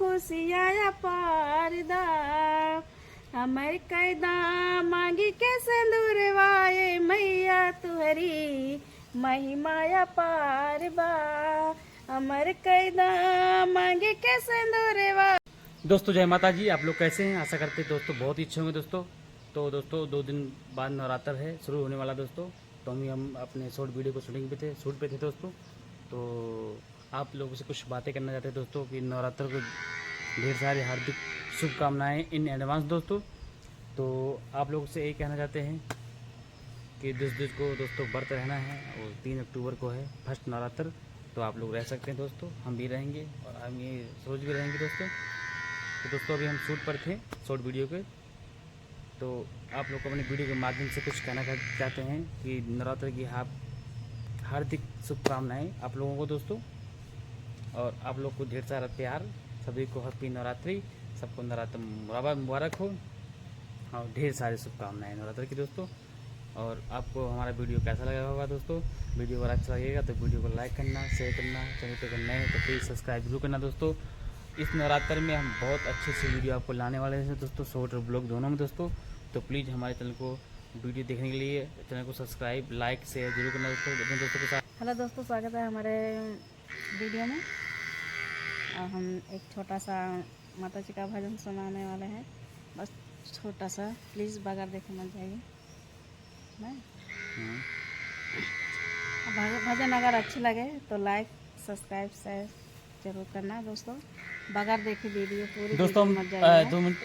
खुशियाँ पारदा हमर कैदा मांगी के सिंदूरवाए मैया तुहरी महिमाया पार बा हमर कैदा मांगी के सिंदूरवा। दोस्तों जय माता जी। आप लोग कैसे हैं? आशा करते हैं दोस्तों बहुत ही अच्छे होंगे दोस्तों। तो दोस्तों 2 दिन बाद नवरात्र है शुरू होने वाला दोस्तों। तो हम अपने शॉर्ट वीडियो को शूट पे थे दोस्तों। तो आप लोगों से कुछ बातें करना चाहते हैं दोस्तों कि नवरात्र को ढेर सारी हार्दिक शुभकामनाएं इन एडवांस दोस्तों। तो आप लोगों से यही कहना चाहते हैं कि 10 दिन को दोस्तों व्रत रहना है और 3 अक्टूबर को है फर्स्ट नवरात्र। तो आप लोग रह सकते हैं दोस्तों, हम भी रहेंगे और हम ये सोच भी रहेंगे दोस्तों। तो दोस्तों अभी हम शूट पर थे शॉर्ट वीडियो के। तो आप लोग को अपने वीडियो के माध्यम से कुछ कहना चाहते हैं कि नवरात्र की हार्दिक शुभकामनाएं आप लोगों को दोस्तों। और आप लोग को ढेर सारा प्यार, सभी को हैप्पी नवरात्रि, सबको नवरात्र मुबारक हो और ढेर सारी शुभकामनाएं नवरात्र की दोस्तों। और आपको हमारा वीडियो कैसा लगा होगा दोस्तों? वीडियो अगर अच्छा लगेगा तो वीडियो को लाइक करना, शेयर करना, चैनल पर नए हैं तो प्लीज़ सब्सक्राइब जरूर करना दोस्तों। इस नवरात्र में हम बहुत अच्छी सी वीडियो आपको लाने वाले हैं दोस्तों, शॉर्ट और ब्लॉग दोनों में दोस्तों। तो प्लीज़ हमारे चैनल को वीडियो देखने के लिए चैनल को सब्सक्राइब, लाइक, शेयर जरूर करना दोस्तों अपने दोस्तों के साथ। हेलो दोस्तों, स्वागत है हमारे वीडियो में। और हम एक छोटा सा माता जी का भजन सुनाने वाले हैं, बस छोटा सा, प्लीज़ बगैर देखे मत जाइए। भजन अगर अच्छे लगे तो लाइक, सब्सक्राइब, शेयर जरूर करना दोस्तों, बगैर देखे वीडियो पूरी दोस्तों मत जाइए। 2 मिनट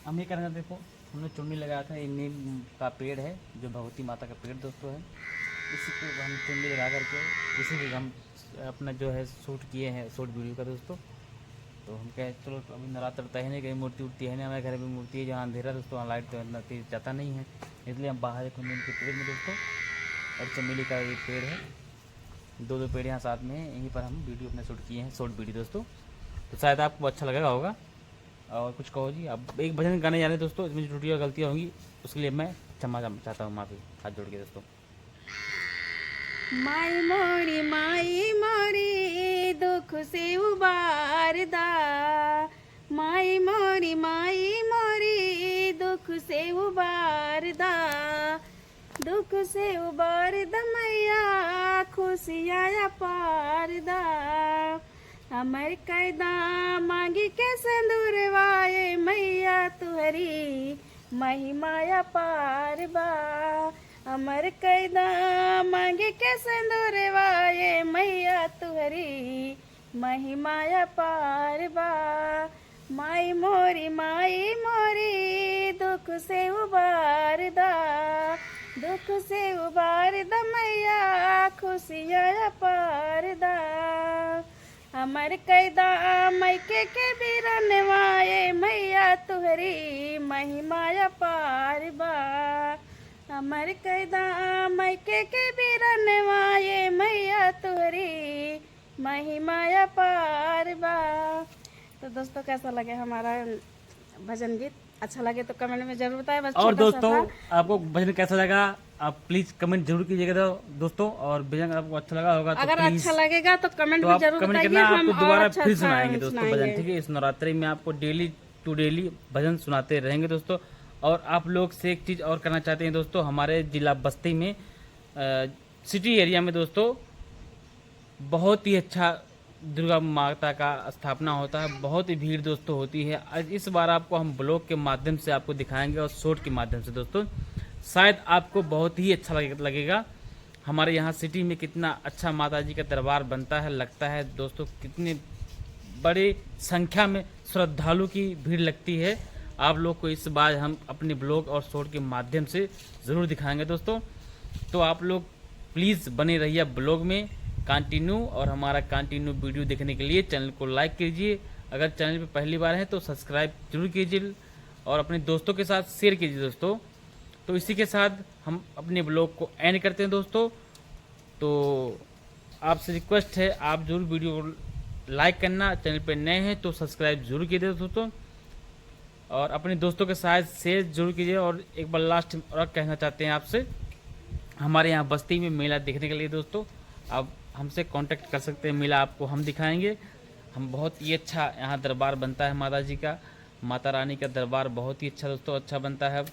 हम ये करना, देखो हमने चुन्नी लगाया था, ये नीम का पेड़ है जो भगवती माता का पेड़ दोस्तों है। इसी को हम चुन्नी लगा करके इसी को हम अपना जो है शूट किए हैं शॉर्ट वीडियो का दोस्तों। तो हम कहे चलो अभी नवरात्र तय नहीं, कहीं मूर्ति उड़ती है नहीं, हमारे घर में मूर्ति है जहाँ अंधेरा दोस्तों, वहाँ लाइट तो इतना तेज जाता नहीं है, इसलिए हम बाहर एक नीम के पेड़ में दोस्तों और चमेली का ये पेड़ है, 2 पेड़ यहाँ साथ में है, यहीं पर हम वीडियो अपने शूट किए हैं शॉर्ट वीडियो दोस्तों। तो शायद आपको अच्छा लगेगा होगा। और कुछ कहो जी। अब एक भजन गाने जा रहे हैं दोस्तों, इसमें जो त्रुटियाँ गलतियाँ होंगी उसके लिए मैं क्षमा चाहता हूँ, माफ़ी हाथ जोड़ के दोस्तों। माई मोरी दुख से उबारदा, माई मोरी दुख से उबारदा, दुख से उबारदा मैया खुशियाँ पारदा हमर कैदा मांगी के सिंदूरवाए मैया तुहरी महिमाया पार बा हमर कैदा मांगे के सिंदूरवाए मैया तुहरी महिमाया पार बा। माई मोरी दुख से उबारदा, दुख से उबारदा मैया खुशियाँ पारदा हमर कैदा मैके के बीरनवाए मैया तुहरी महिमाया पार बा हमर कैदा मैके के बीरनवाए मैया तुहरी महिमाया पार बा। तो दोस्तों कैसा लगे हमारा भजन गीत? अच्छा लगे तो कमेंट में जरूर बताएं। बस और दोस्तों आपको भजन कैसा लगा आप प्लीज कमेंट जरूर कीजिएगा दोस्तों। और भजन आपको अच्छा लगा होगा तो अगर अच्छा लगेगा तो कमेंट तो में आप जरूर कमेंट बताइए, करना, हम आपको दोबारा अच्छा फिर सुनाएंगे दोस्तों भजन, ठीक है। इस नवरात्रि में आपको डेली टू डेली भजन सुनाते रहेंगे दोस्तों। और आप लोग से एक चीज़ और करना चाहते हैं दोस्तों, हमारे जिला बस्ती में सिटी एरिया में दोस्तों बहुत ही अच्छा दुर्गा माता का स्थापना होता है, बहुत ही भीड़ दोस्तों होती है। आज इस बार आपको हम ब्लॉग के माध्यम से आपको दिखाएंगे और शॉर्ट के माध्यम से दोस्तों, शायद आपको बहुत ही अच्छा लगेगा। हमारे यहाँ सिटी में कितना अच्छा माता जी का दरबार बनता है, लगता है दोस्तों, कितने बड़ी संख्या में श्रद्धालु की भीड़ लगती है। आप लोग को इस बार हम अपने ब्लॉग और शॉर्ट के माध्यम से ज़रूर दिखाएंगे दोस्तों। तो आप लोग प्लीज़ बने रहिए ब्लॉग में कंटिन्यू, और हमारा कंटिन्यू वीडियो देखने के लिए चैनल को लाइक कीजिए। अगर चैनल पे पहली बार है तो सब्सक्राइब जरूर कीजिए और अपने दोस्तों के साथ शेयर कीजिए दोस्तों। तो इसी के साथ हम अपने ब्लॉग को एंड करते हैं दोस्तों। तो आपसे रिक्वेस्ट है आप जरूर वीडियो को लाइक करना, चैनल पे नए हैं तो सब्सक्राइब जरूर कीजिए दोस्तों और अपने दोस्तों के साथ शेयर जरूर कीजिए। और एक बार लास्ट और कहना चाहते हैं आपसे, हमारे यहाँ बस्ती में मेला देखने के लिए दोस्तों आप हमसे कांटेक्ट कर सकते हैं, मेला आपको हम दिखाएंगे। हम बहुत ही अच्छा यहाँ दरबार बनता है माता जी का, माता रानी का दरबार बहुत ही अच्छा दोस्तों अच्छा बनता है।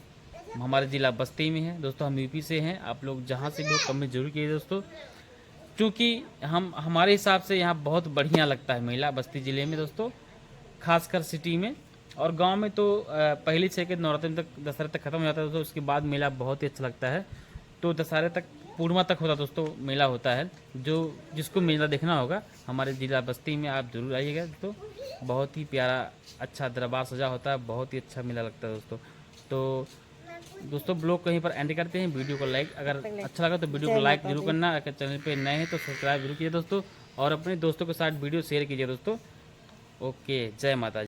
हमारे ज़िला बस्ती में है दोस्तों, हम यूपी से हैं। आप लोग जहाँ से भी हो कमेंट जरूर कीजिए दोस्तों, क्योंकि हम हमारे हिसाब से यहाँ बहुत बढ़िया लगता है मेला बस्ती ज़िले में दोस्तों, खासकर सिटी में। और गांव में तो पहली से के नवरात्र तक दशहरे तक खत्म हो जाता है दोस्तों, उसके बाद मेला बहुत ही अच्छा लगता है। तो दशहरे तक पूर्णिमा तक होता दोस्तों मेला होता है। जो जिसको मेला देखना होगा हमारे ज़िला बस्ती में आप ज़रूर आइएगा दोस्तों, बहुत ही प्यारा अच्छा दरबार सजा होता है, बहुत ही अच्छा मेला लगता है दोस्तों। तो दोस्तों ब्लॉग कहीं पर एंड करते हैं। वीडियो को लाइक, अगर अच्छा लगा तो वीडियो को लाइक जरूर करना, अगर चैनल पे नए हैं तो सब्सक्राइब जरूर कीजिए दोस्तों, और अपने दोस्तों के साथ वीडियो शेयर कीजिए दोस्तों। ओके, जय माता दी।